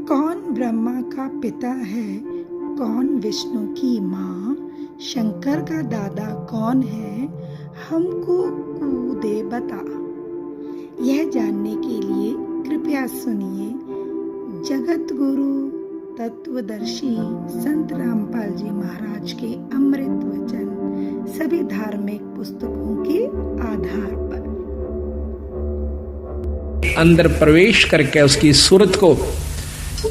कौन ब्रह्मा का पिता है, कौन विष्णु की माँ, शंकर का दादा कौन है, हमको दे बता। यह जानने के लिए कृपया सुनिए जगत गुरु तत्वदर्शी संत रामपाल जी महाराज के अमृत वचन सभी धार्मिक पुस्तकों के आधार पर। अंदर प्रवेश करके उसकी सूरत को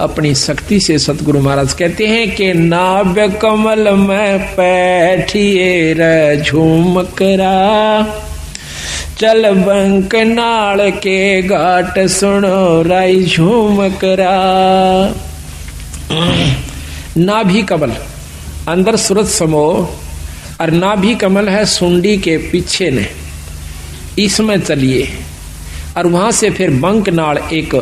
अपनी शक्ति से सतगुरु महाराज कहते हैं कि नाभ कमल में बैठिए रे झूमकरा, चल बंक नाल के घाट सुनो राई झूमकरा। नाभि कमल अंदर सूरत समो और नाभि कमल है सुंडी के पीछे ने, इसमें चलिए और वहां से फिर बंक नाल एक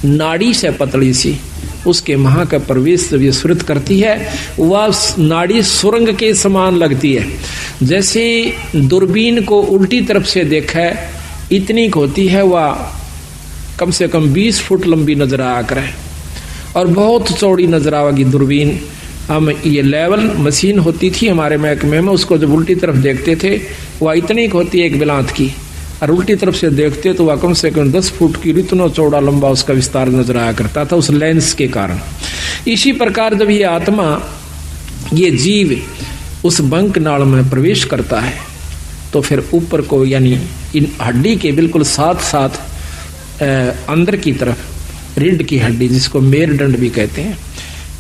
नाड़ी से पतली सी उसके महा का प्रवेश जब ये सुरत करती है वह नाड़ी सुरंग के समान लगती है। जैसे दूरबीन को उल्टी तरफ से देखा इतनी होती है, वह कम से कम 20 फुट लंबी नजर आया करे और बहुत चौड़ी नजर आवेगी दूरबीन। हम ये लेवल मशीन होती थी हमारे महकमे में, उसको जब उल्टी तरफ देखते थे वह इतनी होती है एक बिलांत की, और उल्टी तरफ से देखते तो वह कम से कम 10 फुट की इतना चौड़ा लंबा उसका विस्तार नजर आया करता था उस लेंस के कारण। इसी प्रकार जब ये आत्मा ये जीव उस बंक नाल में प्रवेश करता है तो फिर ऊपर को यानी इन हड्डी के बिल्कुल साथ साथ अंदर की तरफ रीढ़ की हड्डी जिसको मेरुदंड भी कहते हैं,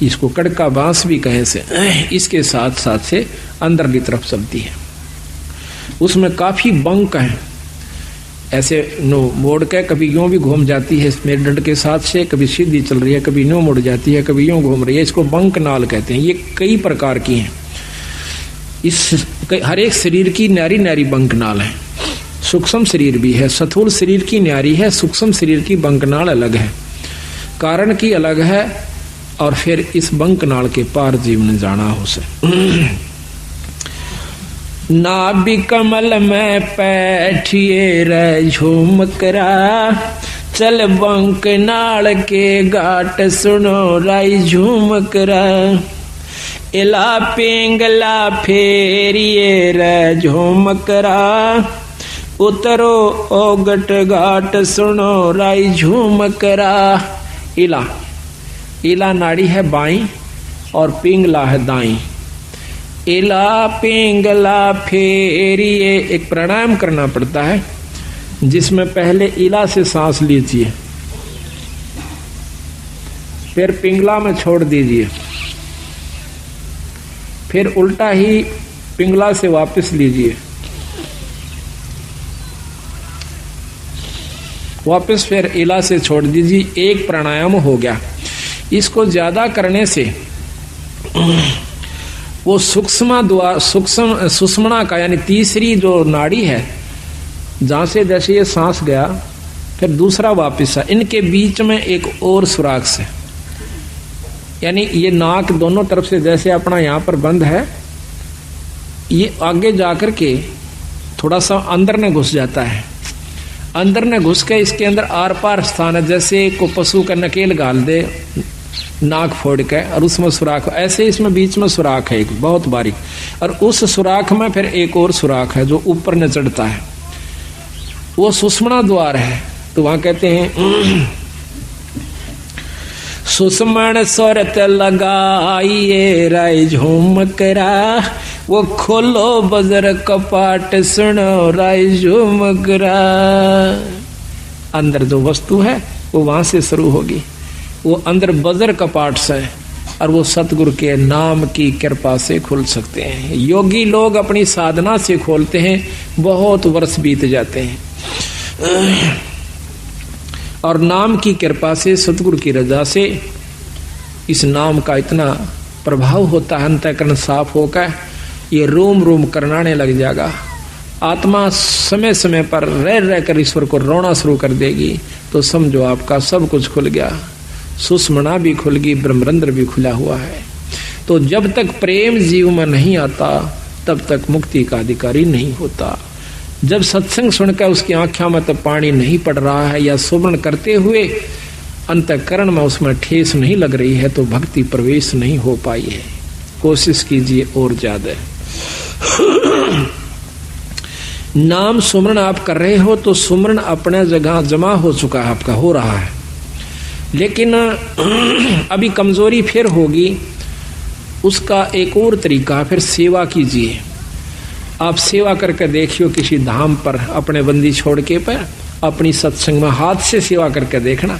इसको कड़का बांस भी कहे से, इसके साथ साथ से अंदर की तरफ चलती है। उसमें काफी बंक है, ऐसे नो मोड़ के कभी यूं भी घूम जाती है मेरुदंड के साथ से, कभी सीधी चल रही है, कभी यूं मुड़ जाती है, कभी यूं घूम रही है। इसको बंक नाल कहते हैं। ये कई प्रकार की हैं। इस हर एक शरीर की न्यारी न्यारी बंक नाल है। सूक्ष्म शरीर भी है, स्थूल शरीर की न्यारी है, सूक्ष्म शरीर की बंक नाल अलग है, कारण की अलग है। और फिर इस बंक नाल के पार जीवन जाना हो से नाभि कमल में बैठिए रे झूमकरा, चल बंक नाल के घाट सुनो राई झूमकरा। इला पिंगला फेरिए रे झूमकरा, उतरो ओगट घाट सुनो राई झूमकरा। इला इला नाड़ी है बाई और पिंगला है दाई। इला पिंगला फेरिए एक प्राणायाम करना पड़ता है जिसमें पहले इला से सांस लीजिए, फिर पिंगला में छोड़ दीजिए, फिर उल्टा ही पिंगला से वापस लीजिए, वापस फिर इला से छोड़ दीजिए। एक प्राणायाम हो गया। इसको ज्यादा करने से वो सुषुम्ना का यानी तीसरी जो नाड़ी है जहां से जैसे ये सांस गया फिर दूसरा वापस है, इनके बीच में एक और सुराख से, यानी ये नाक दोनों तरफ से जैसे अपना यहाँ पर बंद है, ये आगे जाकर के थोड़ा सा अंदर न घुस जाता है। अंदर न घुस के इसके अंदर आर पार स्थान है, जैसे को पशु का नकेल गाल दे नाक फोड़ के और उसमें सुराख, ऐसे इसमें बीच में सुराख है एक बहुत बारीक, और उस सुराख में फिर एक और सुराख है जो ऊपर न चढ़ता है, वो सुषुम्ना द्वार है। तो वहां कहते हैं सुषुम्न स्वरत लगाइए राय झूमकरा, वो खोलो बजर कपाट सुनो राय झूमकरा। अंदर जो वस्तु है वो वहां से शुरू होगी, वो अंदर बजर कपाट से, और वो सतगुरु के नाम की कृपा से खुल सकते हैं। योगी लोग अपनी साधना से खोलते हैं, बहुत वर्ष बीत जाते हैं, और नाम की कृपा से सतगुरु की रजा से इस नाम का इतना प्रभाव होता है, अंतःकरण साफ होकर ये रोम रोम करनाने लग जाएगा। आत्मा समय समय पर रह रहकर ईश्वर को रोना शुरू कर देगी, तो समझो आपका सब कुछ खुल गया। सुषुम्ना भी खुल गई, ब्रह्मरंध्र भी खुला हुआ है। तो जब तक प्रेम जीव में नहीं आता तब तक मुक्ति का अधिकारी नहीं होता। जब सत्संग सुनकर उसकी आंखों में तो पानी नहीं पड़ रहा है, या सुमरण करते हुए अंतःकरण में उसमें ठेस नहीं लग रही है तो भक्ति प्रवेश नहीं हो पाई है। कोशिश कीजिए और ज्यादा। नाम सुमरण आप कर रहे हो तो सुमरण अपने जगह जमा हो चुका है, आपका हो रहा है, लेकिन अभी कमजोरी फिर होगी। उसका एक और तरीका, फिर सेवा कीजिए। आप सेवा करके देखियो किसी धाम पर अपने बंदी छोड़ के पर अपनी सत्संग में हाथ से सेवा करके देखना,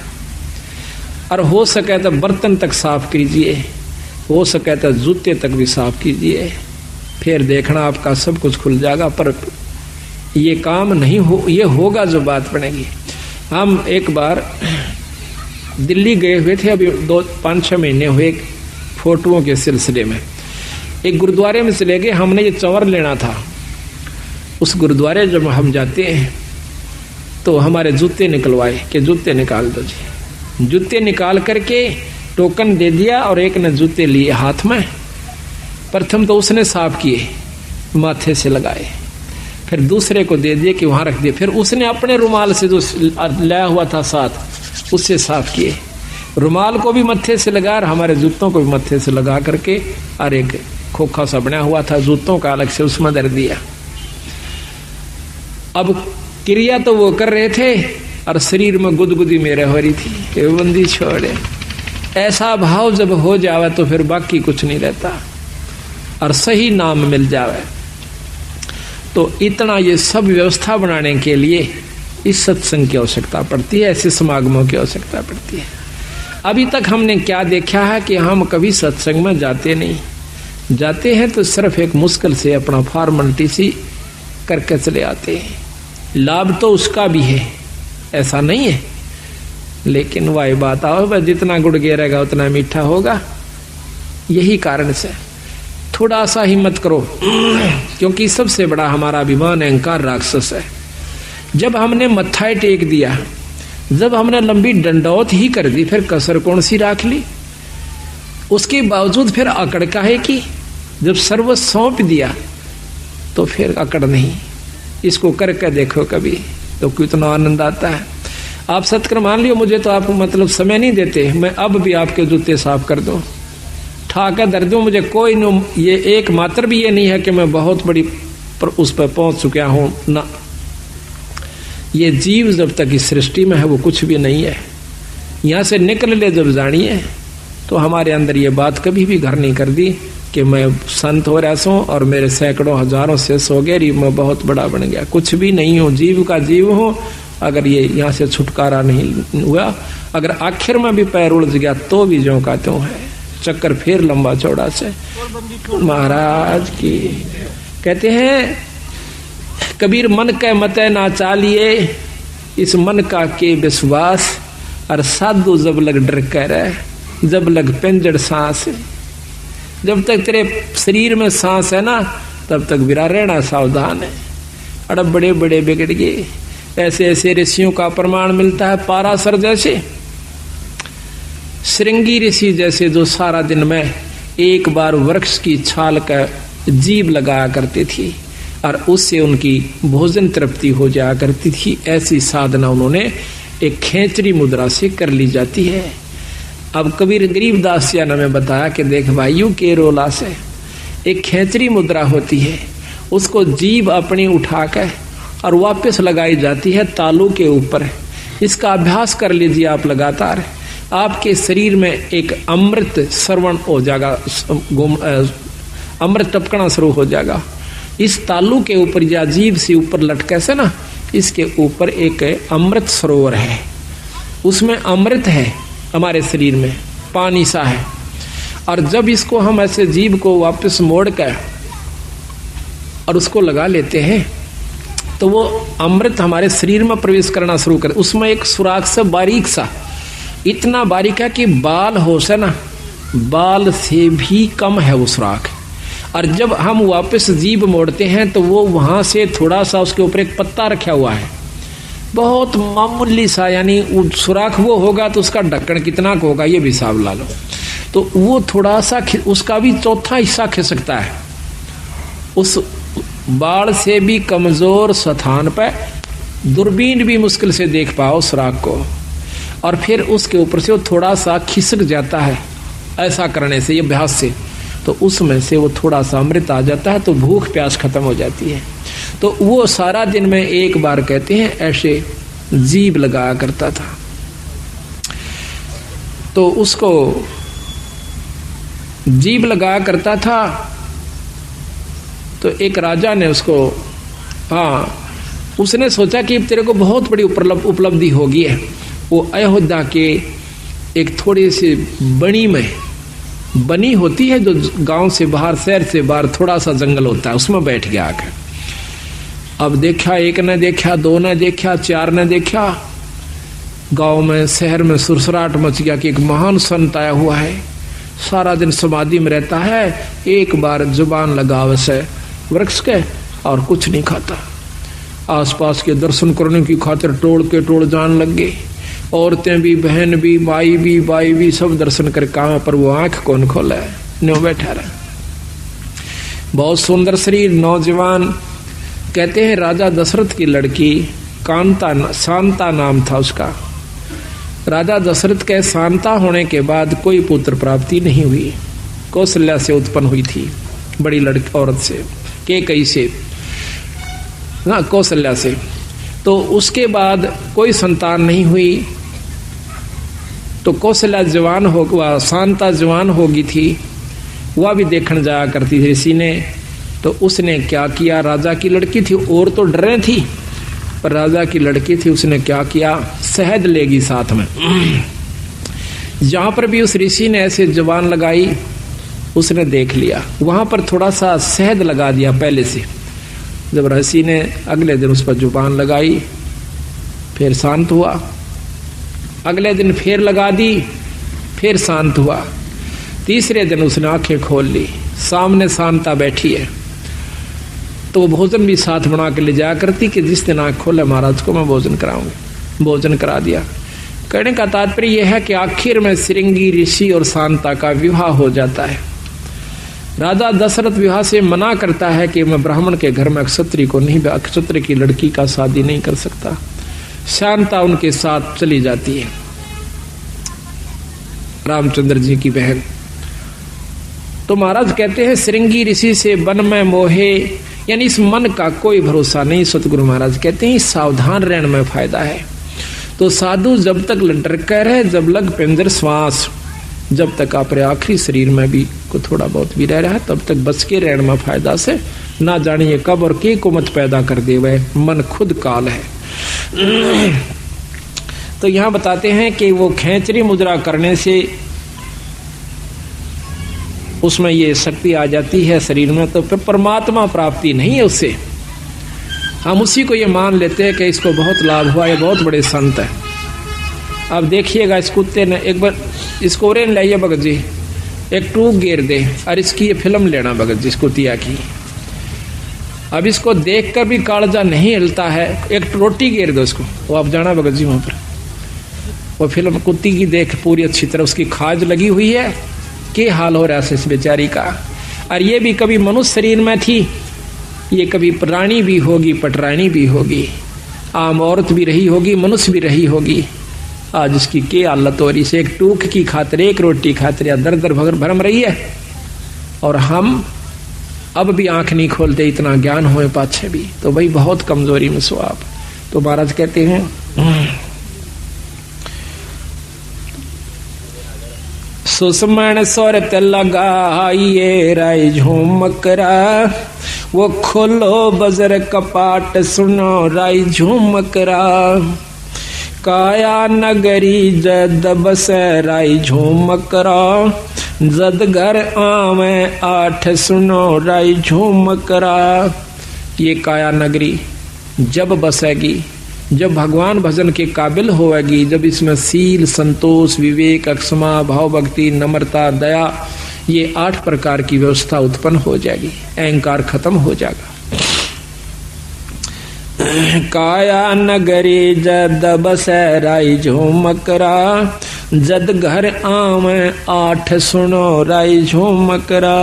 और हो सके तो बर्तन तक साफ कीजिए, हो सके तो जूते तक भी साफ कीजिए, फिर देखना आपका सब कुछ खुल जाएगा। पर ये काम नहीं हो, ये होगा जो बात बनेगी। हम एक बार दिल्ली गए हुए थे, अभी 5-6 महीने हुए, फोटोओं के सिलसिले में एक गुरुद्वारे में चले गए। हमने ये चंवर लेना था। उस गुरुद्वारे जब हम जाते हैं तो हमारे जूते निकलवाए कि जूते निकाल दो जी। जूते निकाल करके टोकन दे दिया और एक ने जूते लिए हाथ में। प्रथम तो उसने साफ किए, माथे से लगाए, फिर दूसरे को दे दिए कि वहां रख दिए, फिर उसने अपने रुमाल से जो लाया हुआ था साथ उससे साफ किए। रुमाल को भी मत्थे से लगा और हमारे जूतों को भी मत्थे से लगा करके, और एक खोखा सा बना हुआ था जूतों का अलग से उसमें धर दिया। अब क्रिया तो वो कर रहे थे और शरीर में गुदगुदी मेरे हो रही थी कि बंदी छोड़े। ऐसा भाव जब हो जावे तो फिर बाकी कुछ नहीं रहता, और सही नाम मिल जावे तो इतना ये सब व्यवस्था बनाने के लिए इस सत्संग की आवश्यकता पड़ती है, ऐसे समागमों की आवश्यकता पड़ती है। अभी तक हमने क्या देखा है कि हम कभी सत्संग में जाते नहीं, जाते हैं तो सिर्फ एक मुश्किल से अपना फॉर्मेलिटी सी करके चले आते हैं। लाभ तो उसका भी है, ऐसा नहीं है, लेकिन वही बात आओ, जितना गुड़ गिरेगा उतना मीठा होगा। यही कारण से थोड़ा सा हिम्मत करो, क्योंकि सबसे बड़ा हमारा अभिमान अहंकार राक्षस है। जब हमने मत्था टेक दिया, जब हमने लंबी डंडौत ही कर दी, फिर कसर कौन सी राख ली? उसके बावजूद फिर अकड़ काहे की? जब सर्व सौंप दिया तो फिर अकड़ नहीं। इसको करके देखो कभी तो कितना आनंद आता है। आप सत्कर मान लियो, मुझे तो आप मतलब समय नहीं देते, मैं अब भी आपके जूते साफ कर दूं, ठाकर दर दूं, मुझे कोई न, ये एक मात्र भी ये नहीं है कि मैं बहुत बड़ी पर उस पर पहुंच चुका हूं ना। ये जीव जब तक इस सृष्टि में है वो कुछ भी नहीं है। यहां से निकल ले जब जानिए तो हमारे अंदर ये बात कभी भी घर नहीं कर दी कि मैं संत हो रहा सो और मेरे सैकड़ों हजारों से सो गए, मैं बहुत बड़ा बन गया। कुछ भी नहीं हो, जीव का जीव हो। अगर ये यहाँ से छुटकारा नहीं हुआ, अगर आखिर में भी पैर उलझ गया तो भी ज्यों का त्यों है, चक्कर फिर लंबा चौड़ा से। महाराज की कहते हैं कबीर, मन के मते ना चालिए, इस मन का के विश्वास, और साधु जब लग डर कर, जब लग पिंजड़ सांस। जब तक तेरे शरीर में सांस है ना, तब तक विरा रहना सावधान है। अरे बड़े बड़े बिगड़ गए, ऐसे ऐसे ऋषियों का प्रमाण मिलता है। पाराशर जैसे, श्रृंगी ऋषि जैसे, जो सारा दिन में एक बार वृक्ष की छाल का जीभ लगाया करती थी और उससे उनकी भोजन तृप्ति हो जाया करती थी। ऐसी साधना उन्होंने एक खेचरी मुद्रा से कर ली जाती है। अब कबीर गरीबदास जी ने में बताया कि देख भाइयों के रोला से एक खेचरी मुद्रा होती है, उसको जीभ अपनी उठाकर और वापस लगाई जाती है तालू के ऊपर। इसका अभ्यास कर लीजिए आप लगातार, आपके शरीर में एक अमृत श्रवण हो जाएगा, अमृत टपकना शुरू हो जाएगा। इस तालू के ऊपर या जीभ से ऊपर लटके से ना, इसके ऊपर एक अमृत सरोवर है, उसमें अमृत है हमारे शरीर में, पानी सा है। और जब इसको हम ऐसे जीभ को वापस मोड़ कर और उसको लगा लेते हैं तो वो अमृत हमारे शरीर में प्रवेश करना शुरू कर। उसमें एक सुराख सा बारीक सा, इतना बारीक है कि बाल हो से ना, बाल से भी कम है वो सुराख। और जब हम वापस जीभ मोड़ते हैं तो वो वहां से थोड़ा सा, उसके ऊपर एक पत्ता रखा हुआ है, बहुत मामूली सा, यानी सुराख वो होगा तो उसका ढक्कन कितना का होगा ये भी हिसाब ला लो। तो वो थोड़ा सा, उसका भी चौथा हिस्सा खिसकता है। उस बाढ़ से भी कमजोर स्थान पर दूरबीन भी मुश्किल से देख पाओ सुराख को। और फिर उसके ऊपर से वो थोड़ा सा खिसक जाता है, ऐसा करने से, ये अभ्यास से, तो उसमें से वो थोड़ा सा अमृत आ जाता है, तो भूख प्यास खत्म हो जाती है। तो वो सारा दिन में एक बार कहते हैं ऐसे जीभ लगाया करता था। तो उसको जीभ लगाया करता था, तो एक राजा ने उसको, उसने सोचा कि तेरे को बहुत बड़ी उपलब्धि होगी है। वो अयोध्या के एक थोड़ी सी बनी होती है जो गांव से बाहर, शहर से बाहर थोड़ा सा जंगल होता है, उसमें बैठ गया आकर। अब देखा, एक ने देखा, दो ने देखा, चार ने देखा, गांव में शहर में सुरसराट मच गया कि एक महान संत आया हुआ है, सारा दिन समाधि में रहता है, एक बार जुबान लगावे से वृक्ष के और कुछ नहीं खाता। आसपास के दर्शन करने की खातिर टोड़ जान लग गए, औरतें भी, बहन भी, बाई भी सब दर्शन कर कहाँ, पर वो आंख कौन खोला है, न्यों बैठा रहा। बहुत सुंदर शरीर, नौजवान। कहते हैं राजा दशरथ की लड़की शांता नाम था उसका। राजा दशरथ के शांता होने के बाद कोई पुत्र प्राप्ति नहीं हुई। कौशल्या से उत्पन्न हुई थी, बड़ी लड़की औरत से, कैकेयी से, कौशल्या से। तो उसके बाद कोई संतान नहीं हुई। तो कौशल्या जवान हो, शांता जवान होगी थी, वह भी देखने जाया करती थी ऋषि ने। तो उसने क्या किया, राजा की लड़की थी, और तो डर रही थी, पर राजा की लड़की थी, उसने क्या किया, शहद लेगी साथ में। जहां पर भी उस ऋषि ने ऐसे जुबान लगाई, उसने देख लिया, वहां पर थोड़ा सा शहद लगा दिया पहले से। जब ऋषि ने अगले दिन उस पर जुबान लगाई, फिर शांत हुआ। अगले दिन फिर लगा दी, फिर शांत हुआ। तीसरे दिन उसने आंखें खोल ली, सामने शांता बैठी है। तो वो भोजन भी साथ बना के ले जाया करती कि जिस दिन आंख खोले महाराज को मैं भोजन कराऊंगी। भोजन करा दिया। कहने का तात्पर्य यह है कि आखिर में श्रृंगी ऋषि और शांता का विवाह हो जाता है। राजा दशरथ विवाह से मना करता है कि मैं ब्राह्मण के घर में क्षत्रिय को नहीं, क्षत्रिय की लड़की का शादी नहीं कर सकता। शांता उनके साथ चली जाती है, रामचंद्र जी की बहन। तो महाराज कहते हैं श्रृंगी ऋषि से वन में मोहे, यानी इस मन का कोई भरोसा नहीं। सतगुरु महाराज कहते हैं सावधान रहने में फायदा है। तो साधु जब तक डरकर रहे, जब लग पिंजर श्वास, जब तक अपने आखिरी शरीर में भी को थोड़ा बहुत भी रह रहा है, तब तक बच के रहने में फायदा से। ना जानिए कब और के को मत पैदा कर दे, वह मन खुद काल है। तो यहाँ बताते हैं कि वो खेचरी मुद्रा करने से उसमें ये शक्ति आ जाती है शरीर में, तो फिर परमात्मा प्राप्ति नहीं है उससे। हम उसी को ये मान लेते हैं कि इसको बहुत लाभ हुआ, ये बहुत बड़े संत है। अब देखिएगा, इस कुत्ते ने एक बार इसको रेन लाइए भगत जी, एक टूक गेर दे, और इसकी ये फिल्म लेना भगत जी, इस कुतिया की। अब इसको देखकर भी कालजा नहीं हिलता है, एक रोटी गेर दो उसको, वो आप जाना भगत जी वहां पर, वो फिल्म कुत्ती की देख पूरी अच्छी तरह उसकी खाज लगी हुई है, के हाल हो रहा है इस बेचारी का। और ये भी कभी मनुष्य शरीर में थी, ये कभी प्राणी भी होगी, पटरानी भी होगी, आम औरत भी रही होगी, मनुष्य भी रही होगी। आज इसकी के हालत हो रही से, एक टूक की खातिर, एक रोटी खातिर दर दर भरम रही है। और हम अब भी आंख नहीं खोलते, इतना ज्ञान होए पाछे भी, तो भाई बहुत कमजोरी में सो आप। तो महाराज कहते हैं सुषमण स्वरत लगाइए राय झूमकरा, वो खोलो बजर कपाट सुनो राय झूमकरा। काया नगरी जद बस राय झूमकरा, जद घर आवे आठ सुनो राय झूमकरा। ये काया नगरी जब बसेगी, जब भगवान भजन के काबिल होगी, जब इसमें सील, संतोष, विवेक, अक्षमा, भाव, भक्ति, नम्रता, दया, ये 8 प्रकार की व्यवस्था उत्पन्न हो जाएगी, अहंकार खत्म हो जाएगा। काया नगरी जद बसै राय झूमकरा, जद घर आवे 8 सुनो राय झूमकरा।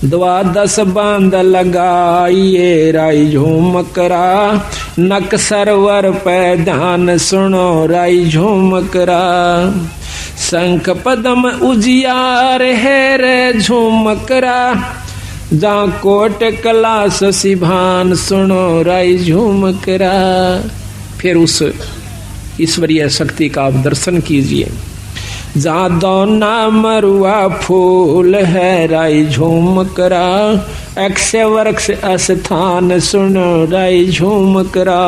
द्वादश बांध लगाइए राई झूमकरा, नक सरवर पे ध्यान सुनो राई झूमकरा। शंख पदम उजियार है रे झूमकरा, जा कोट कला शशिभान सुनो राई झूमकरा। फिर उस ईश्वरीय शक्ति का आप दर्शन कीजिए। जा दोना मरुआ फूल है राई झूमकरा, अक्षय वृक्ष स्थान सुनो राई झूमकरा।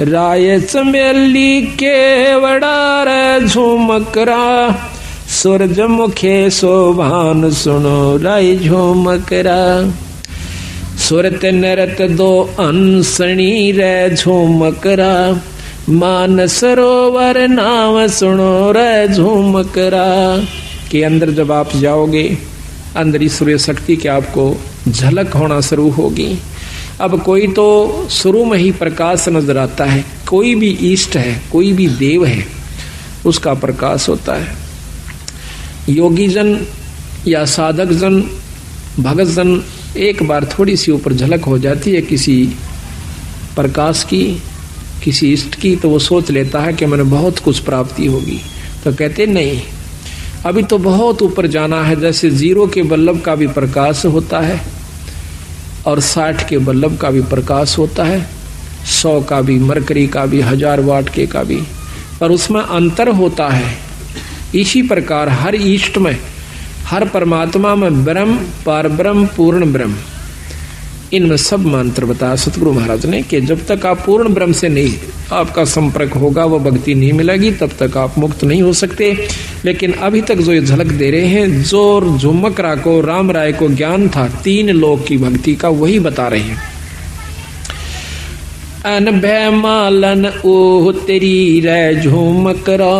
राय चमेली केवड़ा रे झूमकरा, सूरजमुखे शोभान सुनो राई झूमकरा। सुरत नरत दो अंसणी रे झूमकरा, मान सरोवर नाम सुनो रे झूमकरा। के अंदर जब आप जाओगे, अंदर ईश्वरीय शक्ति की आपको झलक होना शुरू होगी। अब कोई तो शुरू में ही प्रकाश नजर आता है, कोई भी इष्ट है, कोई भी देव है, उसका प्रकाश होता है। योगी जन या साधक जन, भगत जन, एक बार थोड़ी सी ऊपर झलक हो जाती है किसी प्रकाश की, किसी इष्ट की, तो वो सोच लेता है कि मैंने बहुत कुछ प्राप्ति होगी। तो कहते नहीं, अभी तो बहुत ऊपर जाना है। जैसे 0 के बल्लभ का भी प्रकाश होता है और 60 के बल्लभ का भी प्रकाश होता है, 100 का भी, मरकरी का भी, 1000 वाट के का भी, पर उसमें अंतर होता है। इसी प्रकार हर इष्ट में, हर परमात्मा में ब्रह्म, पारब्रह्म, पूर्ण ब्रह्म, इनमें सब मंत्र बताया सतगुरु महाराज ने कि जब तक आप पूर्ण ब्रह्म से नहीं आपका संपर्क होगा, वो भक्ति नहीं मिलेगी, तब तक आप मुक्त नहीं हो सकते। लेकिन अभी तक जो ये झलक दे रहे हैं, जो झुमकरा को, राम राय को ज्ञान था 3 लोक की भक्ति का, वही बता रहे हैं। अनभय मालन ओ तेरी रे झुमकरा,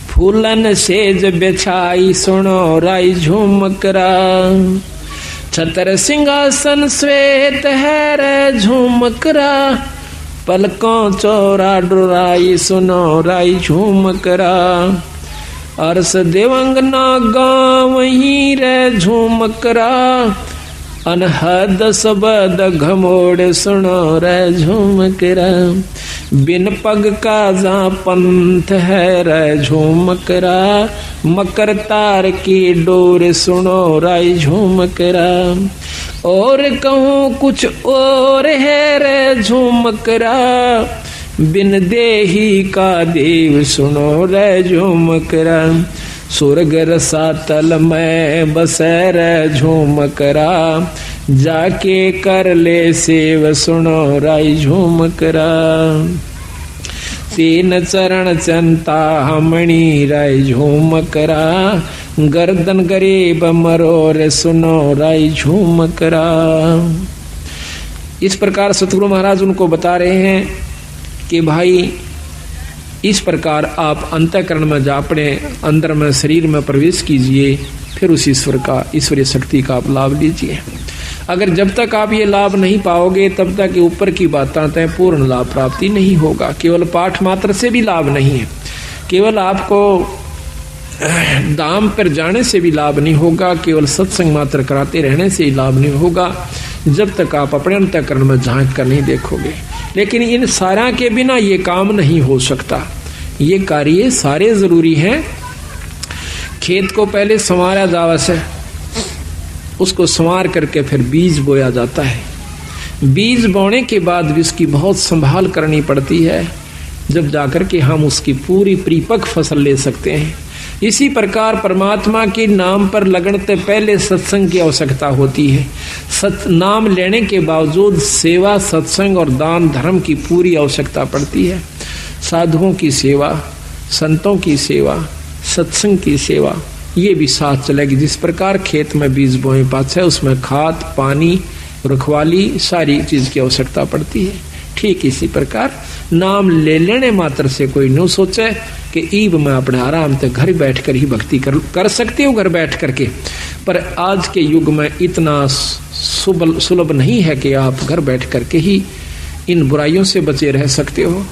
फूलन सेज बिछाई सुनो राई झुमकरा। छतर सिंहासन श्वेत है रे झूमकरा, पलकों चौरा डुराई सुनो राई झूमकरा। अरस देवंगना गाँव ही रे झूमकरा, अनहद सबद घमोड़ सुनो रे झूमकरा। बिन पग का जा पंथ है रे झूमकरा, मकर तार की डोर सुनो राई झूमकरा। और कहूँ कुछ और है रे झूमकरा, बिन देही का देव सुनो रे झूमकरा। स्वर्ग रसातल में बसे रे झूमकरा, जाके कर ले सेव सुनो राई झूमकरा। 3 चरण चंता हमणी राई झूमकरा, गर्दन गरीब मरोर सुनो राई झूमकरा। इस प्रकार सतगुरु महाराज उनको बता रहे हैं कि भाई इस प्रकार आप अंतःकरण में जा, अपने अंदर में, शरीर में प्रवेश कीजिए, फिर उस ईश्वर का, ईश्वरीय शक्ति का आप लाभ लीजिए। अगर जब तक आप ये लाभ नहीं पाओगे, तब तक ऊपर की बातें तय पूर्ण लाभ प्राप्ति नहीं होगा। केवल पाठ मात्र से भी लाभ नहीं है, केवल आपको धाम पर जाने से भी लाभ नहीं होगा, केवल सत्संग मात्र कराते रहने से ही लाभ नहीं होगा, जब तक आप अपने अंतःकरण में झांक कर नहीं देखोगे। लेकिन इन सारा के बिना ये काम नहीं हो सकता। ये कार्य सारे जरूरी हैं। खेत को पहले संवारा जावा से, उसको संवार करके फिर बीज बोया जाता है। बीज बोने के बाद भी उसकी बहुत संभाल करनी पड़ती है, जब जाकर के हम उसकी पूरी परिपक्व फसल ले सकते हैं। इसी प्रकार परमात्मा के नाम पर लगने पहले सत्संग की आवश्यकता होती है। नाम लेने के बावजूद सेवा, सत्संग और दान धर्म की पूरी आवश्यकता पड़ती है। साधुओं की सेवा, संतों की सेवा, सत्संग की सेवा, ये भी साथ चलेगी। जिस प्रकार खेत में बीज बोए पाछे उसमें खाद, पानी, रखवाली, सारी चीज की आवश्यकता पड़ती है। ठीक इसी प्रकार नाम ले लेने मात्र से कोई न सोचे कि ईब में अपने आराम से घर बैठ कर ही भक्ति कर सकते हो, घर बैठ करके। पर आज के युग में इतना सुलभ नहीं है कि आप घर बैठ करके ही इन बुराइयों से बचे रह सकते हो।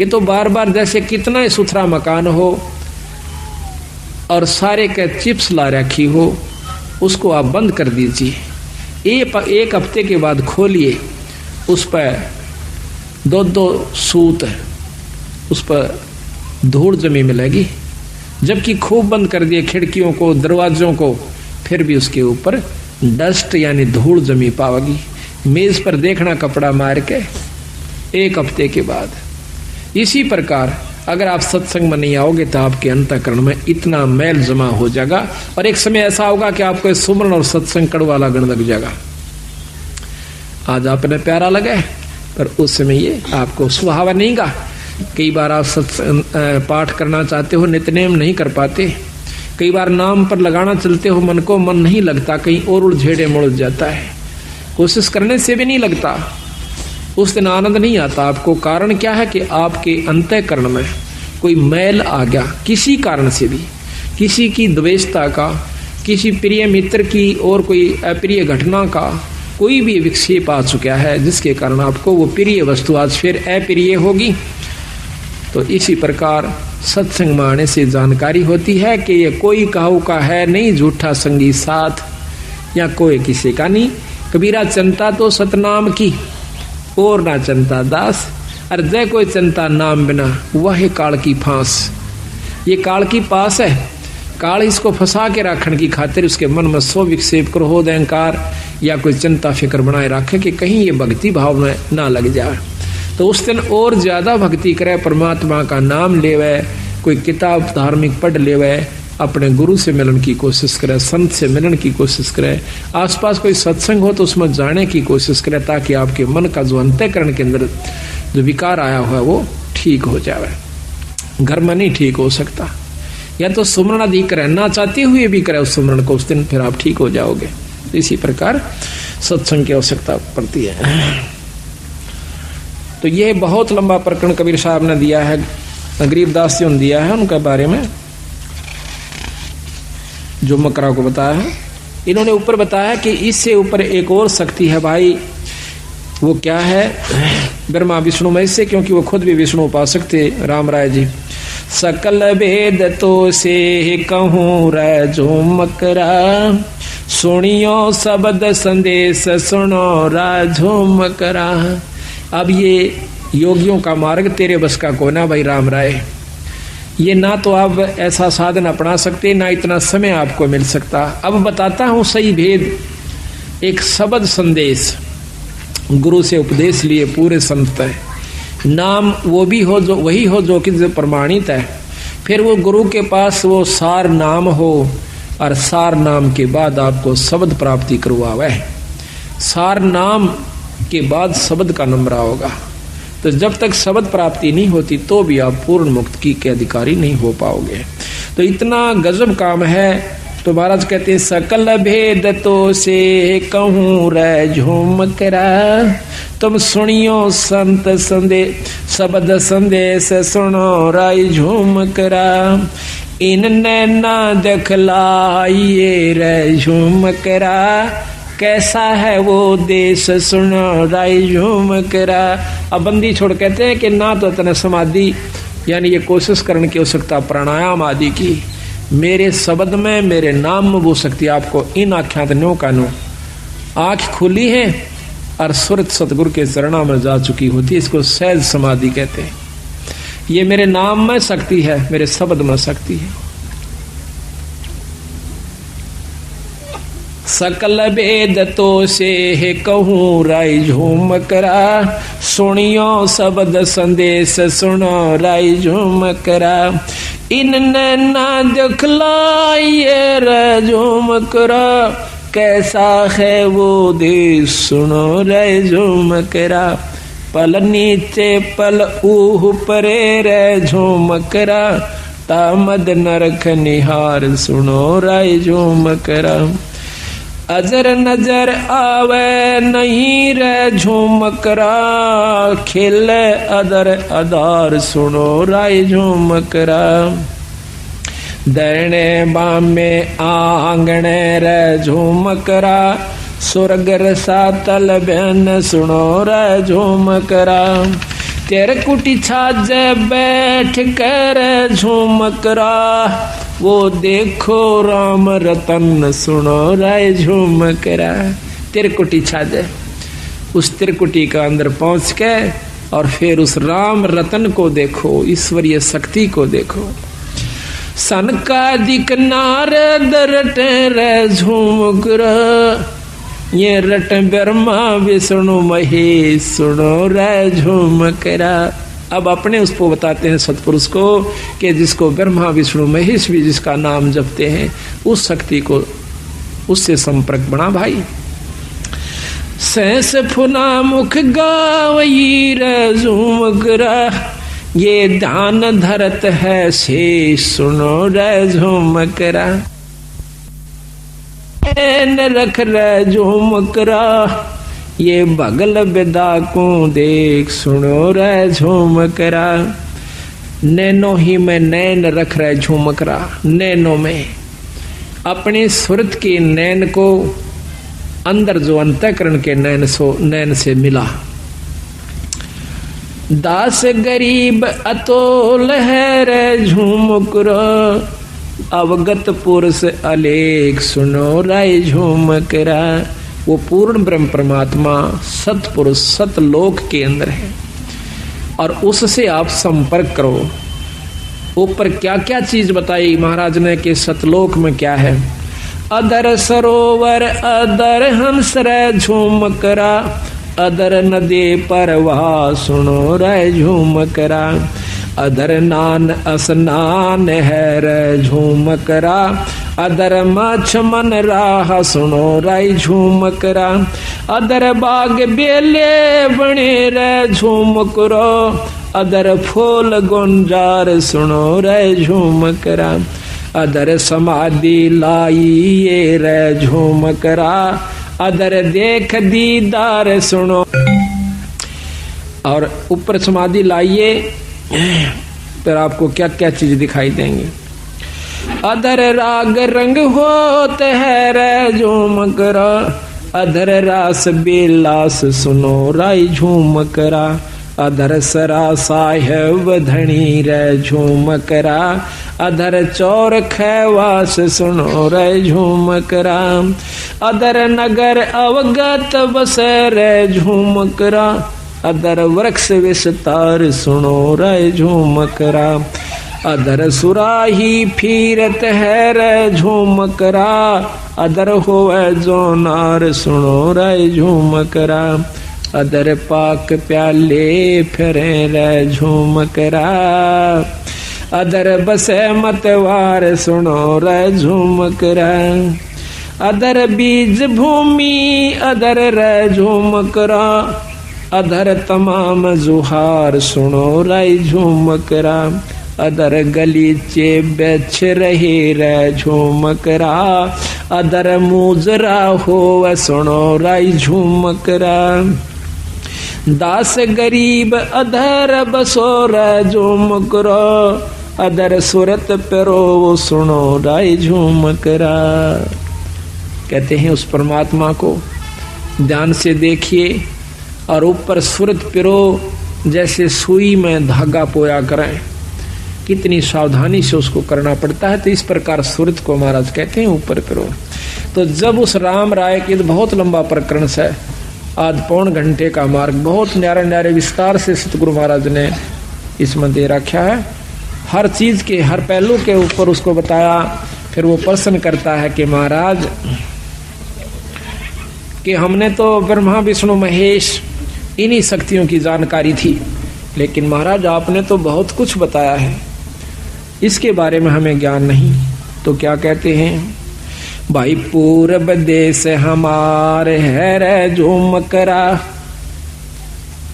ये तो बार बार जैसे कितना ही सुथरा मकान हो और सारे के चिप्स ला रखी हो, उसको आप बंद कर दीजिए। एक हफ्ते के बाद खोलिए, उस पर 2-2 सूत उस पर धूल जमी मिलेगी। जबकि खूब बंद कर दिए खिड़कियों को, दरवाजों को, फिर भी उसके ऊपर डस्ट यानी धूल जमी पाओगी। मेज पर देखना कपड़ा मार के 1 हफ्ते के बाद। इसी प्रकार अगर आप सत्संग में नहीं आओगे तो आपके अंतःकरण में इतना मैल जमा हो जाएगा और एक समय ऐसा होगा कि आपको सुमरण और सत्संग कड़वा लगने लग जाएगा। आज आपने प्यारा लगा पर उस समय ये आपको सुहावा नहीं गा। कई बार आप सत्संग पाठ करना चाहते हो, नित्यनेम नहीं कर पाते। कई बार नाम पर लगाना चलते हो, मन को मन नहीं लगता, कहीं और उलझेड़े मुड़ जाता है। कोशिश करने से भी नहीं लगता, उस दिन आनंद नहीं आता आपको। कारण क्या है कि आपके अंतःकरण में कोई मैल आ गया, किसी कारण से भी, किसी की द्वेषता का, किसी प्रिय मित्र की और कोई अप्रिय घटना का कोई भी विक्षेप आ चुका है, जिसके कारण आपको वो प्रिय वस्तु आज फिर अप्रिय होगी। तो इसी प्रकार सत्संग में आने से जानकारी होती है कि ये कोई काहू का है नहीं, झूठा संगी साथ या कोई किसी का नहीं। कबीरा चिंता तो सतनाम की और ना चिंता दास, और जय कोई चिंता नाम बिना वह काल की फांस। ये काल की पास है, काल इसको फंसा के रखने की खातिर उसके मन में 100 विक्षेप, क्रोध, अहंकार या कोई चिंता फिक्र बनाए रखे कि कहीं ये भक्ति भाव में ना लग जाए। तो उस दिन और ज्यादा भक्ति करे, परमात्मा का नाम लेवे, कोई किताब धार्मिक पढ़ लेवे, अपने गुरु से मिलन की कोशिश करे, संत से मिलन की कोशिश करे, आसपास कोई सत्संग हो तो उसमें जाने की कोशिश करे, ताकि आपके मन का जो अंतःकरण के अंदर जो विकार आया हुआ है वो ठीक हो जाए। घर में नहीं ठीक हो सकता, या तो सुमरण अधिक करे, ना चाहते हुए भी करे उस सुमरण को, उस दिन फिर आप ठीक हो जाओगे। इसी प्रकार सत्संग की आवश्यकता पड़ती है। तो ये बहुत लंबा प्रकरण कबीर साहब ने दिया है, गरीबदास जी ने दिया है, उनके बारे में जो मकरा को बताया है। इन्होंने ऊपर बताया कि इससे ऊपर एक और शक्ति है भाई, वो क्या है? ब्रह्मा विष्णु महेश से, क्योंकि वो खुद भी विष्णु उपासक थे राम राय जी। सकल भेद तो से कहूँ रे जो मकरा, सुनियो शब्द संदेश सुनो राजो मकरा। अब ये योगियों का मार्ग तेरे बस का कोना भाई राम राय। ये ना तो आप ऐसा साधन अपना सकते, ना इतना समय आपको मिल सकता। अब बताता हूँ सही भेद। एक शब्द संदेश, गुरु से उपदेश लिए पूरे संत है, नाम वो भी हो जो वही हो जो कि प्रमाणित है। फिर वो गुरु के पास वो सार नाम हो, और सार नाम के बाद आपको शब्द प्राप्ति करवावे। सार नाम के बाद शब्द का नंबरा होगा। तो जब तक शब्द प्राप्ति नहीं होती तो भी आप पूर्ण मुक्ति के अधिकारी नहीं हो पाओगे। तो इतना गजब काम है। तो महाराज कहते हैं सकल भेद तो से कहूँ रे झूमकरा, तुम सुनियो संत संदेश शब्द संदेश सुनो राय झूमकरा। इन नैना दिखलाइए रे झूमकरा, कैसा है वो देश सुनो राय झूमकरा। अब बंदी छोड़ कहते हैं कि ना तो इतना समाधि यानी ये कोशिश करने की आवश्यकता प्राणायाम आदि की, मेरे शब्द में मेरे नाम में वो शक्ति आपको इन आख्यात नो का नो आंख खुली है और सुरत सतगुरु के चरणों में जा चुकी होती है। इसको सहज समाधि कहते हैं। ये मेरे नाम में शक्ति है, मेरे शब्द में शक्ति है। सकल भेद तो से कहूँ राय झूमकरा, सुनियो शब्द संदेश सुनो राय झूमकरा। इन नैना दिखलाइए रे झूमकरा, कैसा है वो देश सुनो रे झूमकरा। पल नीचे पल ऊह परे रे झूमकरा, तामद नरक निहार सुनो राय झूमकरा। अजर नजर आवे नहीं रे झूमकरा, खिले अदर अदार सुनो राय झूमकरा। दरने बामे आंगणे रे झूमकरा, स्वर्ग रसातल बहन सुनो रे झूमकरा। तेरे कुटी छाजे बैठ कर झूमकरा, वो देखो राम रतन सुनो राय झूमकरा। त्रिकुटी छाजे, उस त्रिकुटी का अंदर पहुंच के और फिर उस राम रतन को देखो, ईश्वरीय शक्ति को देखो। सनकादिक नारद रटे रे झूमकरा, ये रट ब्रह्मा विष्णु महेश सुनो रे झूमकरा। अब अपने उसको बताते हैं सतपुरुष को कि जिसको ब्रह्मा विष्णु महेश भी जिसका नाम जपते हैं, उस शक्ति को, उससे संपर्क बना भाई। सहस फुना मुख गावई रे झूमकरा, ये ध्यान धरत है शेष सुनो रे झूमकरा। नैन रख रे झूमकरा, ये बगल विदा को देख सुनो रे झूमकरा। नैनो ही में नैन रख रहे झूमकरा, नैनों में अपने सुरत के नैन को अंदर जो अंतःकरण के नैन से मिला। दास गरीब अतोल है रे झूमकरा, अवगत पुरुष अलेख सुनो रे झूमकरा। वो पूर्ण ब्रह्म परमात्मा सतपुरुष सतलोक के अंदर है और उससे आप संपर्क करो। ऊपर क्या क्या चीज बताई महाराज ने कि सतलोक में क्या है। अदर सरोवर अदर हंस रे झूमकरा, अदर नदी परवाह सुनो रे झूमकरा। अदर नान स्नान है रे झूमकरा, अदर मछ मन राह सुनो रे झूमकरा। अदर बाग बेले बने रे झूमकरा, अदर फूल गुंजार सुनो रे झूमकरा। अदर समाधि लाई रे झूमकरा, अदर देख दीदार सुनो। और ऊपर समाधि लाइए फिर आपको क्या क्या चीज दिखाई देंगी। अदर राग रंग होते है रे झूमकरा, अदर रास बेलास सुनो रे झूमकरा। अदर सरा साहेब धनी रे झूमकरा, अदर चौर खैवास सुनो रे झूमकरा। अदर नगर अवगत बस रे झूमकरा, अदर वृक्ष विस्तार सुनो रे झूमकरा। अदर सुराही फिरत है रे झूमकरा, अदर होवे जोनार सुनो रे झूमकरा। अदर पाक प्याले फिरे रे झूमकरा, अदर बसे मतवार सुनो रे झूमकरा। अदर बीज भूमि अदर रे झूमकरा, अदर तमाम जुहार सुनो रे झूमकरा। अदर गलीचे बेच रहे रे झूमकरा, अदर मुजरा हो सुनो रे झूमकरा। दास गरीब अदर बसो रे झूमकरा, अदर सुरत पेरो सुनो रे झूमकरा। कहते हैं उस परमात्मा को ध्यान से देखिए और ऊपर सुरत पिरो जैसे सुई में धागा पोया करें। कितनी सावधानी से उसको करना पड़ता है। तो इस प्रकार सुरत को महाराज कहते हैं ऊपर पिरो। तो जब उस राम राय की बहुत लंबा प्रकरण से आध पौन घंटे का मार्ग बहुत न्यारे न्यारे विस्तार से सतगुरु महाराज ने इसमें दे रखा है। हर चीज के हर पहलू के ऊपर उसको बताया। फिर वो प्रश्न करता है कि महाराज कि हमने तो ब्रह्मा विष्णु महेश इन्हीं शक्तियों की जानकारी थी, लेकिन महाराज आपने तो बहुत कुछ बताया है, इसके बारे में हमें ज्ञान नहीं। तो क्या कहते हैं, भाई पूरब देश हमारे है रे झूमकरा,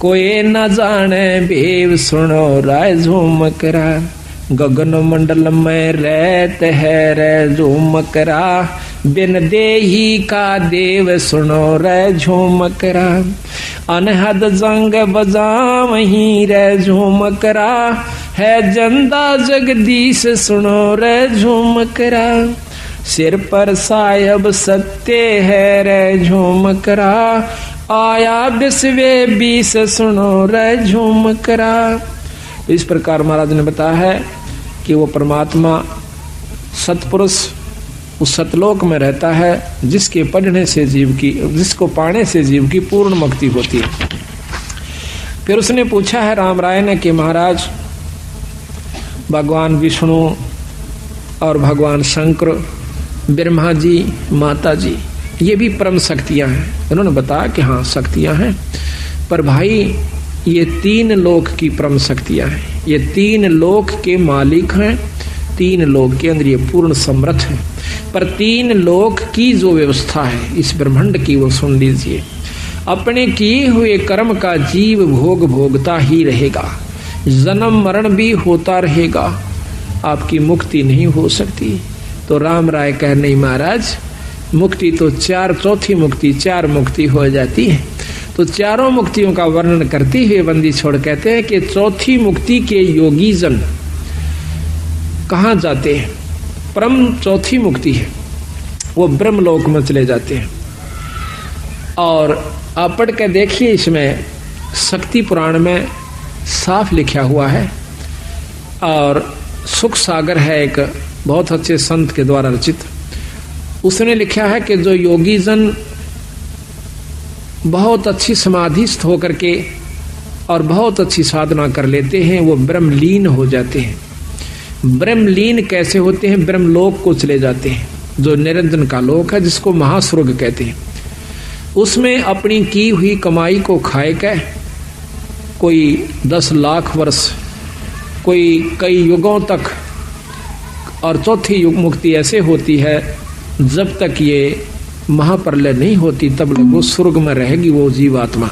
कोई न जाने भेव सुनो रे झूमकरा। गगन मंडल में रहते है रे झूमकरा, बिन देही का देव सुनो रे झूमकरा। अनहद जंग बजावहीं रे झूमकरा, है जंदा जगदीश सुनो रे झूमकरा। सिर पर सायब सत्य है रे झूमकरा, आया बिस्वे बीस सुनो रे झूमकरा। इस प्रकार महाराज ने बताया है कि वो परमात्मा सतपुरुष उस सतलोक में रहता है जिसके पढ़ने से जीव की, जिसको पाने से जीव की पूर्ण मुक्ति होती है। फिर उसने पूछा है राम राय ने कि महाराज, भगवान विष्णु और भगवान शंकर, ब्रह्मा जी, माता जी, ये भी परम शक्तियां हैं। उन्होंने बताया कि हाँ शक्तियां हैं, पर भाई ये 3 लोक की परम शक्तियां हैं। ये 3 लोक के मालिक हैं, 3 लोक के अंदर ये पूर्ण समर्थ है। पर 3 लोक की जो व्यवस्था है इस ब्रह्मांड की, वो सुन लीजिए। अपने किए हुए कर्म का जीव भोग भोगता ही रहेगा, जन्म मरण भी होता रहेगा, आपकी मुक्ति नहीं हो सकती। तो राम राय कह नहीं महाराज, मुक्ति तो 4, चौथी मुक्ति 4 मुक्ति हो जाती है। तो चारों मुक्तियों का वर्णन करते हुए बंदी छोड़ कहते हैं कि चौथी मुक्ति के योगी जन कहाँ जाते हैं? परम चौथी मुक्ति है, वो ब्रह्मलोक में चले जाते हैं। और आप पढ़ के देखिए, इसमें शक्ति पुराण में साफ लिखा हुआ है। और सुख सागर है एक बहुत अच्छे संत के द्वारा रचित, उसने लिखा है कि जो योगी जन बहुत अच्छी समाधिस्थ होकर के और बहुत अच्छी साधना कर लेते हैं, वो ब्रह्मलीन हो जाते हैं। ब्रह्मलीन कैसे होते हैं? ब्रह्मलोक को चले जाते हैं, जो निरंजन का लोक है, जिसको महास्वर्ग कहते हैं। उसमें अपनी की हुई कमाई को खाए के कोई 10 लाख वर्ष, कोई कई युगों तक, और चौथी युग मुक्ति ऐसे होती है जब तक ये महाप्रलय नहीं होती तब तक वो स्वर्ग में रहेगी वो जीवात्मा।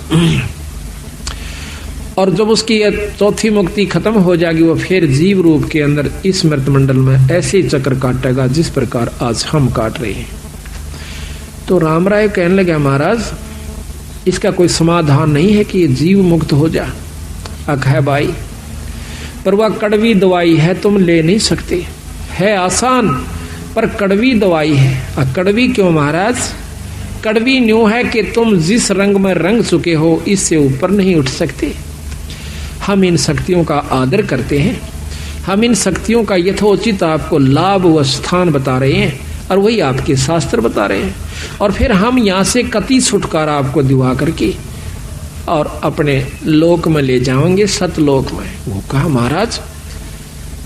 और जब उसकी चौथी मुक्ति खत्म हो जाएगी, वो फिर जीव रूप के अंदर इस मृत मंडल में ऐसे चक्र काटेगा जिस प्रकार आज हम काट रहे हैं। तो राम राय कहने लगा महाराज, इसका कोई समाधान नहीं है कि ये जीव मुक्त हो जा। है भाई, पर वह कड़वी दवाई है, तुम ले नहीं सकते। है आसान पर कड़वी दवाई है। कड़वी क्यों महाराज? कड़वी न्यूं है कि तुम जिस रंग में रंग चुके हो इससे ऊपर नहीं उठ सकते। हम इन शक्तियों का आदर करते हैं, हम इन शक्तियों का यथोचित आपको लाभ व स्थान बता रहे हैं, और वही आपके शास्त्र बता रहे हैं। और फिर हम यहाँ से कति छुटकारा आपको दिवा करके और अपने लोक में ले जाएंगे, सतलोक में। वो कहा महाराज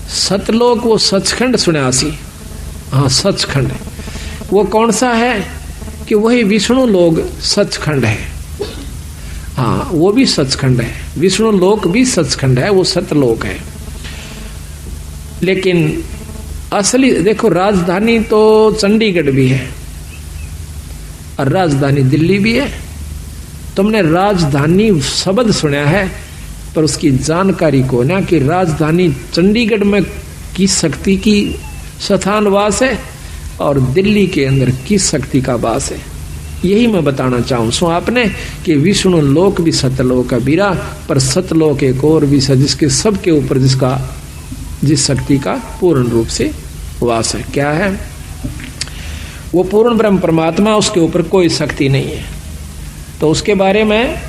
सतलोक, वो सचखंड सुन्यासी, हाँ सचखंड। वो कौन सा है? कि वही विष्णु लोक सचखंड है। हाँ वो भी सचखंड है, विष्णु लोक भी सचखंड है, वो सतलोक है। लेकिन असली देखो, राजधानी तो चंडीगढ़ भी है और राजधानी दिल्ली भी है। तुमने राजधानी शब्द सुना है, पर उसकी जानकारी को ना कि राजधानी चंडीगढ़ में किस शक्ति की स्थान वास है और दिल्ली के अंदर किस शक्ति का वास है। यही मैं बताना चाहूँ सो आपने कि विष्णु लोक भी सतलोक का बीरा, पर सतलोक एक और भी है जिसके सबके ऊपर जिस शक्ति का पूर्ण रूप से वास है। क्या है वो? पूर्ण ब्रह्म परमात्मा, उसके ऊपर कोई शक्ति नहीं है। तो उसके बारे में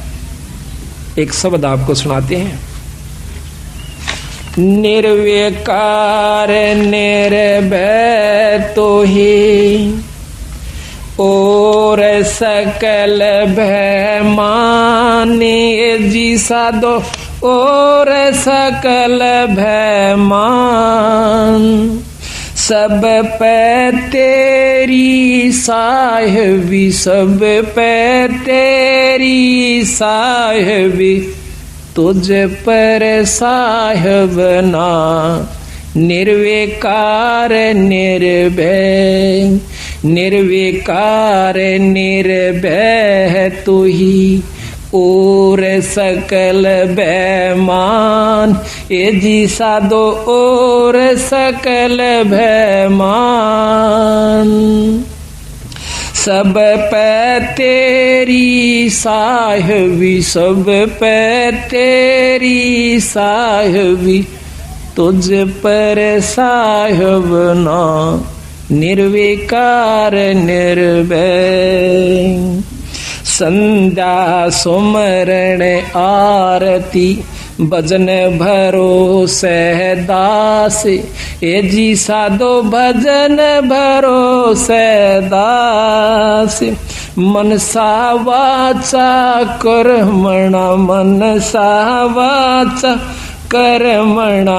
एक शब्द आपको सुनाते हैं। निर्विकार निर्भय तो ही और सकल भय माने जी साधो और सकल भय मान। सब पे तेरी साहिबी, सब पे तेरी साहिबी, तुझ पर साहिब ना। निर्विकार निर्भय, निर्विकार निर्भय तू ही और सकल भयमान। ए जी साधो और सकल भयमान। सब पे तेरी साहिबी, सब पे तेरी साहिबी, तुझ पर साहिब ना। निर्विकार निर्भय। संध्या सुमरण आरती भजन भरोसे दास, ए जी साधो भजन भरोसे दास। मनसा वाचा कर्मणा, मनसा वाचा कर्मणा,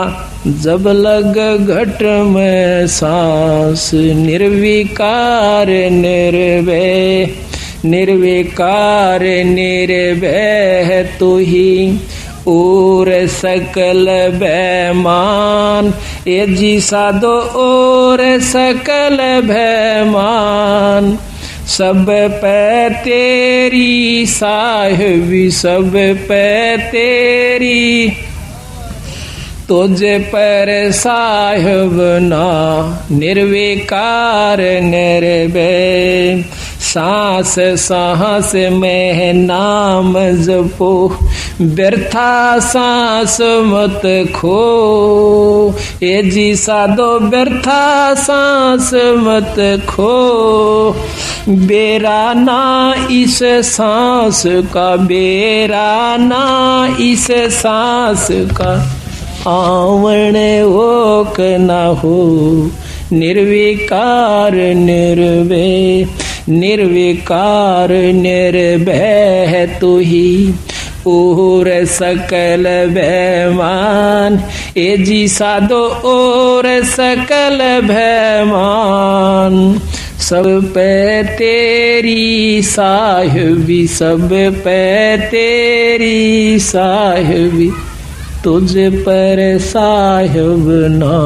जब लग घट में सांस। निर्विकार निर्भय, निर्विकार निर्भय तू ही और सकल बेमान। ये जी साधो और सकल बेमान। सब पे तेरी साहिबी, सब पे तेरी, तुझे पर साहिब ना। निर्विकार निर्भय, सांस सांस में नाम जपो, व्यर्था सांस मत खो। ये जी साधो व्यर्था सांस मत खो। बेरा ना इस सांस का, बेरा ना इस सांस का, आवण ओक न हो। निर्विकार निर्भय, निर्विकार निर्भय तू ही और सकल बेमान। ए जी साधो और सकल बेमान। सब पे तेरी साहिबी, सब पे तेरी साहिबी, तुझ पर साहिब ना।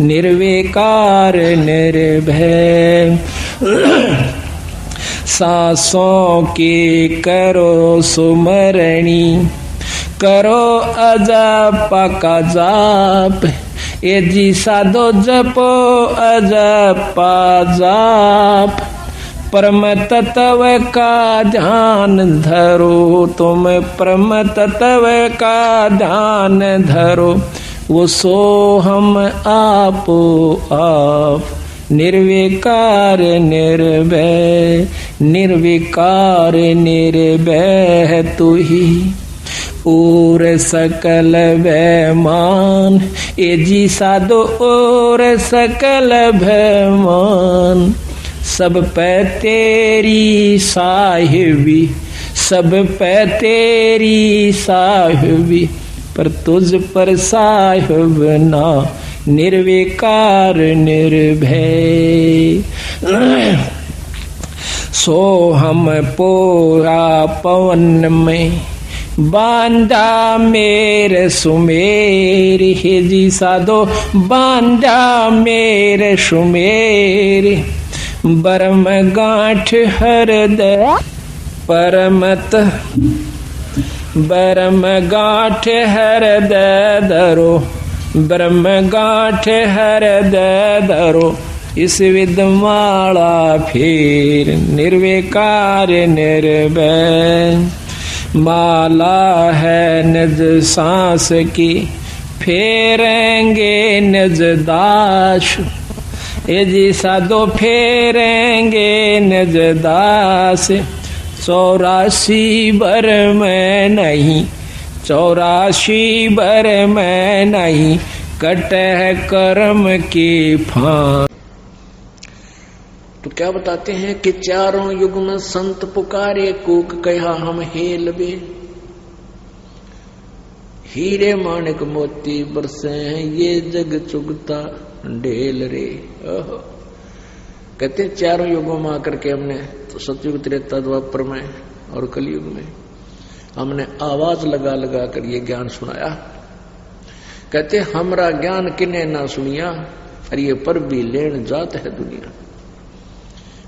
निर्विकार निर्भय, सांसों की करो सुमरणी, करो अजप का जाप। ये जी साधो जपो अजप जाप। परम तत्व का ध्यान धरो, तुम परम तत्व का ध्यान धरो। वो सो हम आपो आप। निर्विकार निर्भय, निर्विकार निर्भय तू ही और सकल बेमान। ए जी साधो और सकल बेमान। सब पे तेरी साहिबी, सब पे तेरी साहिबी, पर तुझ पर साहिब ना। निर्विकार निर्भय, सो हम पोरा पवन में, बांधा मेरे सुमेर। हे जी साधो बांधा मेरे सुमेर। बरम गांठ हृदय परमत, बरम गांठ हृदय धरो, ब्रह्म गांठ हृदय धरो। इस विदमाला फिर निर्विकार निर्भय। माला है निज सांस की, फेरेंगे निज दास। ये जी साधो फेरेंगे निज दास। 84 बर में नहीं, 84 बर में नहीं, कटे कर्म की फांस। तो क्या बताते हैं कि चारों युग में संत पुकारे, कूक कहा हम हेल बे। हीरे माणिक मोती बरसे हैं, ये जग चुगता ढेल रे। कहते हैं चारों युगों में आकर के हमने, तो सतयुग त्रेता द्वापर में और कलयुग में हमने आवाज लगा लगा कर ये ज्ञान सुनाया। कहते हमरा ज्ञान किने ना सुनिया, और ये पर भी लेन जात है दुनिया।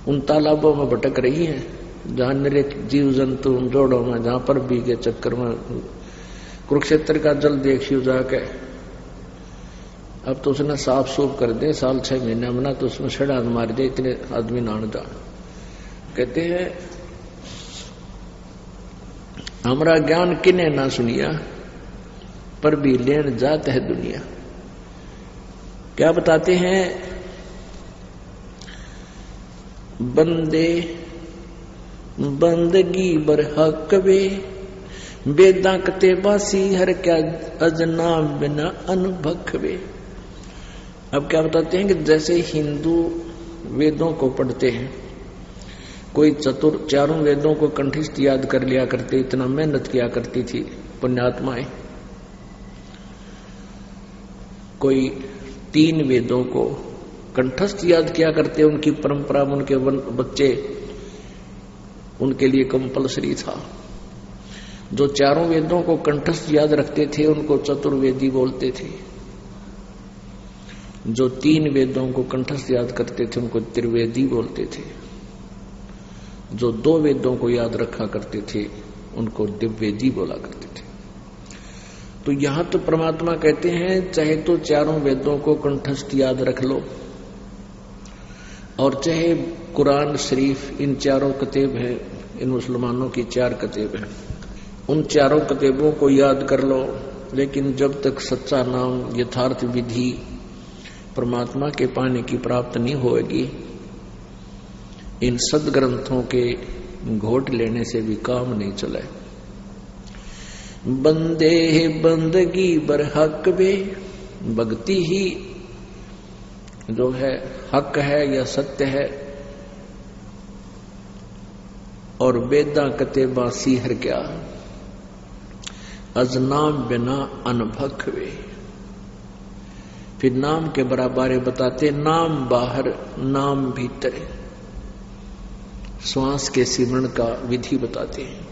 उन तालाबों में भटक रही है जहां निरख जीव जंतु, उन जोड़ों में जहां पर भी के चक्कर में। कुरुक्षेत्र का जल देखियो जाके, अब तो उसने साफ सूफ कर दे, साल 6 महीने में ना तो उसमें छड़ा मार दे, इतने आदमी नान जा। कहते हैं हमरा ज्ञान किने ना सुनिया, पर भी लेन जात है दुनिया। क्या बताते हैं, बंदे बंदगी बर हक वे, वेदा कते बासी हर क्या अजना बिना अनभखवे। अब क्या बताते हैं कि जैसे हिंदू वेदों को पढ़ते हैं, कोई चतुर चारों वेदों को कंठस्थ याद कर लिया करते, इतना मेहनत किया करती थी पुण्यात्माएं। कोई 3 वेदों को कंठस्थ याद किया करते, उनकी परंपरा, उनके बच्चे, उनके लिए कंपलसरी था। जो चारों वेदों को कंठस्थ याद रखते थे उनको चतुर्वेदी बोलते थे। जो 3 वेदों को कंठस्थ याद करते थे उनको त्रिवेदी बोलते थे। जो 2 वेदों को याद रखा करते थे उनको दिव्यवेदी बोला करते थे। तो यहां तो परमात्मा कहते हैं चाहे तो चारों वेदों को कंठस्थ याद रख लो, और चाहे कुरान शरीफ, इन चारों कतेब हैं, इन मुसलमानों की 4 कतेब हैं, उन चारों कतेबों को याद कर लो, लेकिन जब तक सच्चा नाम, यथार्थ विधि परमात्मा के पाने की प्राप्त नहीं होगी, इन सदग्रंथों के घोट लेने से भी काम नहीं चले। बंदे बंदगी बर हक बे, भक्ति ही जो है हक है या सत्य है, और वेदा कते बासी हर क्या अजनाम बिना अनभखवे। फिर नाम के बराबर बताते, नाम बाहर नाम भीतर, श्वास के सिमरण का विधि बताते हैं।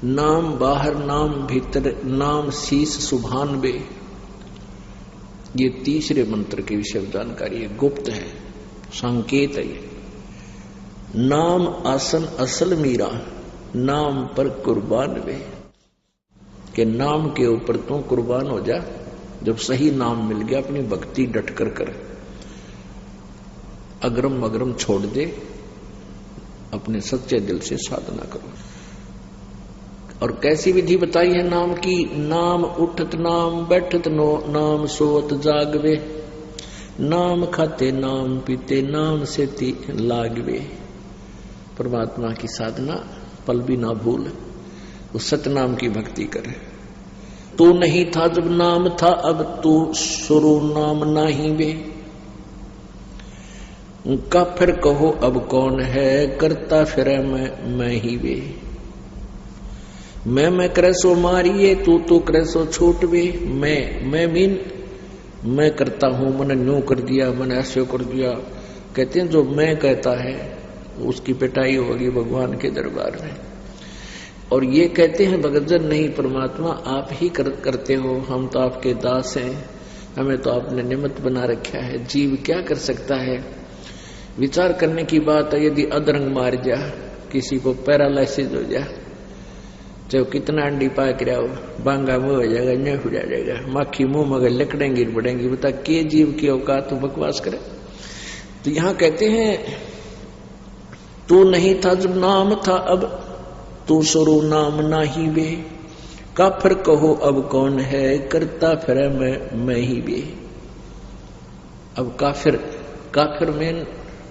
नाम बाहर नाम भीतर, नाम शीस सुभान बे, ये तीसरे मंत्र के विषय जानकारी है, गुप्त है, संकेत है। नाम आसन असल मीरा, नाम पर कुर्बान वे, कि नाम के ऊपर तू कुर्बान हो जा। जब सही नाम मिल गया अपनी भक्ति डट कर कर, अग्रम अग्रम छोड़ दे, अपने सच्चे दिल से साधना करो। और कैसी विधि बताई है नाम की? नाम उठत नाम बैठत नो, नाम सोत जागवे, नाम खाते नाम पीते, नाम से लागवे। परमात्मा की साधना पल भी ना भूल, उस सतनाम की भक्ति करे। तू नहीं था जब नाम था, अब तू शुरू नाम नहीं वे, का फिर कहो अब कौन है, करता फिर मैं ही वे। मैं करे सो मारिए, तू करे सो छूट वे। मैं मीन मैं करता हूं, मैंने न्यू कर दिया, मैंने ऐसे कर दिया। कहते हैं जो मैं कहता है उसकी पिटाई होगी भगवान के दरबार में। और ये कहते हैं भगतजन नहीं, परमात्मा आप ही करते हो, हम तो आपके दास हैं, हमें तो आपने निमित्त बना रखा है। जीव क्या कर सकता है? विचार करने की बात है, यदि अधरंग मार जा, किसी को पैरालाइसिस हो जा, चाहे कितना अंडी पाक रहा हो, बांगा मुंह हो जाएगा, न्यू हो जाएगा, माखी मुंह मगर लकड़ें गिर पड़ेंगी। बता के जीव की औकात तो बकवास करे। तो यहां कहते हैं तू नहीं था जब नाम था, अब तू शुरू नाम नाही वे, काफिर कहो अब कौन है, करता फिर मैं ही वे। अब काफिर में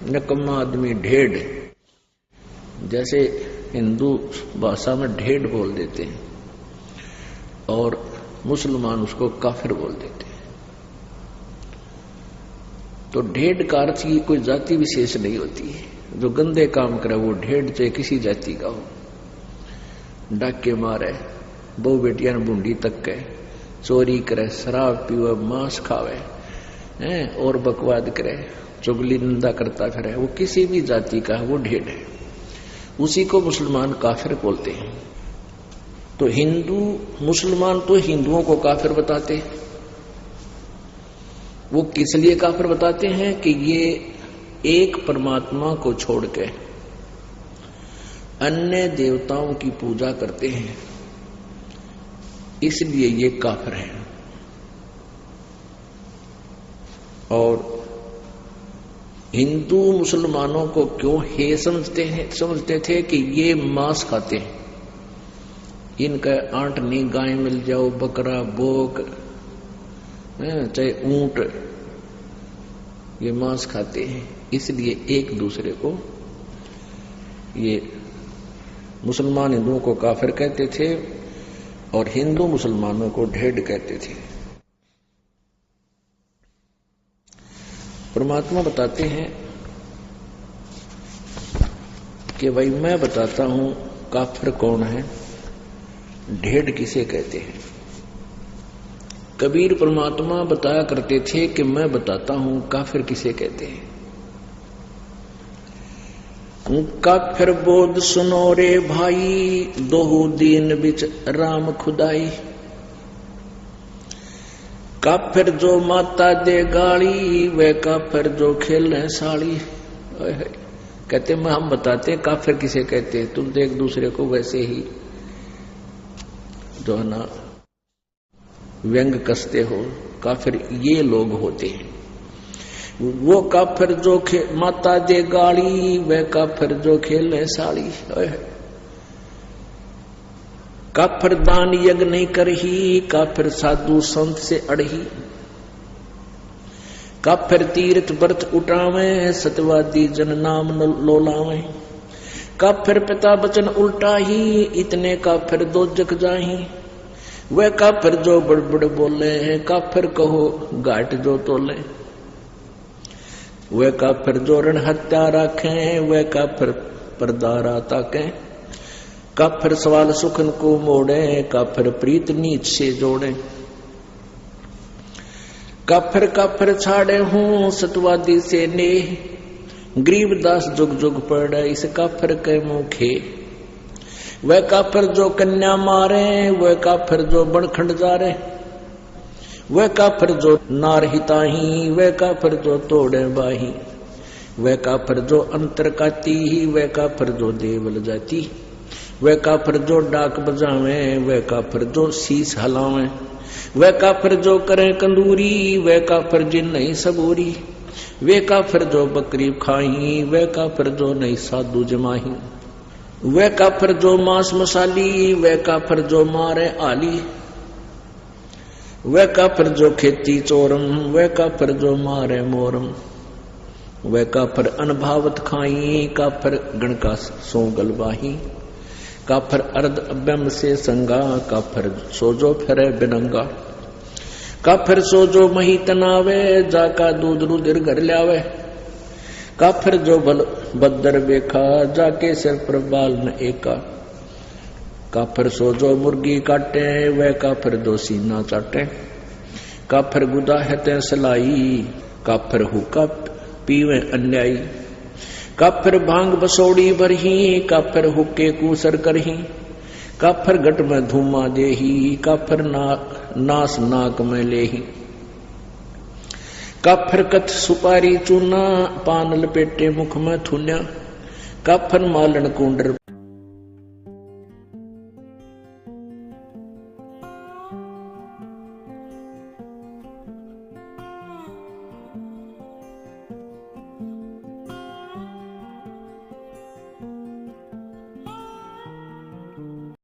नकम्मा आदमी, ढेड़, जैसे हिंदू भाषा में ढेड़ बोल देते हैं और मुसलमान उसको काफिर बोल देते हैं। तो ढेड़ का अर्थ की कोई जाति विशेष नहीं होती है। जो गंदे काम करे वो ढेड़, चाहे किसी जाति का हो, डाके मारे, बहु बेटियां बूंदी तक के, चोरी करे, शराब पीवे, मांस खावे, और बकवाद करे, चुगली निंदा करता फिरे, वो किसी भी जाति का वो ढेड़ है। उसी को मुसलमान काफिर बोलते हैं। तो हिंदू मुसलमान तो हिंदुओं को काफिर बताते, वो किस लिए काफिर बताते हैं कि ये एक परमात्मा को छोड़ के अन्य देवताओं की पूजा करते हैं, इसलिए ये काफिर हैं। और हिंदू मुसलमानों को क्यों हे समझते थे कि ये मांस खाते हैं, इनका आंट नहीं, गाय मिल जाओ, बकरा, बोक, चाहे ऊंट, ये मांस खाते हैं, इसलिए एक दूसरे को ये मुसलमान हिंदुओं को काफिर कहते थे और हिंदू मुसलमानों को ढेड कहते थे। परमात्मा बताते हैं कि भाई मैं बताता हूं काफिर कौन है, ढेड किसे कहते हैं। कबीर परमात्मा बताया करते थे कि मैं बताता हूं काफिर किसे कहते हैं। काफिर बोध सुनो रे भाई, दोहू दीन बिच राम खुदाई। काफिर जो माता दे गाली, वे काफिर जो खेले साड़ी। कहते मैं हम बताते हैं काफिर किसे कहते हैं, तुम तो एक दूसरे को वैसे ही जो है ना व्यंग कसते हो। काफिर ये लोग होते हैं। वो काफिर जो माता दे गाली, वे काफिर जो खेले साड़ी। काफिर दान यज्ञ नहीं करही, काफिर साधु संत से अड़ही। काफिर तीर्थ व्रत उठावे, सत्यवादी जन नाम लोलावे। काफिर पिता बचन उल्टा ही, इतने काफिर दोजख जाही। वह काफिर जो बड़बड़ बोले, काफिर कहो घाट जो तोले। वह काफिर जो रण हत्या राखे, वह काफिर परदारा ताके। काफिर सवाल सुखन को मोड़े, काफिर प्रीत नीच से जोड़े। काफिर काफिर छाड़े हूं, सतवादी से नेह। गरीबदास जुग जुग पड़े, इस काफिर के मुखे। वह काफिर जो कन्या मारे, वह काफिर जो बनखंड जारे। वह काफिर जो नार हिताही, वह काफिर जो तोड़े बाही। वह काफिर जो अंतर काती, वह काफिर जो देवल जाती। वह काफिर जो डाक बजावे, वह काफिर जो शीश हलावे। वह काफिर जो करे कंदूरी, वह काफिर जिन नहीं सबूरी। वे काफिर जो बकरी खाही, वह काफिर जो नहीं साधु जमाही। वह काफिर जो मांस मसाली, वह काफिर जो मारे आली। वह काफिर जो खेती चोरम, वह काफिर जो मारे मोरम। वह काफिर अनभावत खाई, काफिर गण का सो गलबाही। काफिर अर्ध अभ्यम से संगा, काफिर सोजो फिरे बिनंगा। काफिर सोजो मही तनावे, जाका दूध रुधिर घर ल्यावे। काफिर जो बल बदर बेखा, जाके सिर पर बाल न एका। काफिर सोजो मुर्गी काटे, वह काफिर दो सीना चाटे। काफिर गुदा है ते सलाई, काफिर हुक्का पीवे अन्यायी। काफिर भांग बसोड़ी भरही, काफिर हुक्के कूसर करही। काफिर गट में धूमा देही, काफिर नास नाक में लेही। काफिर कथ सुपारी चूना, पान लपेटे मुख में थुन्या। काफिर मालन कुंडर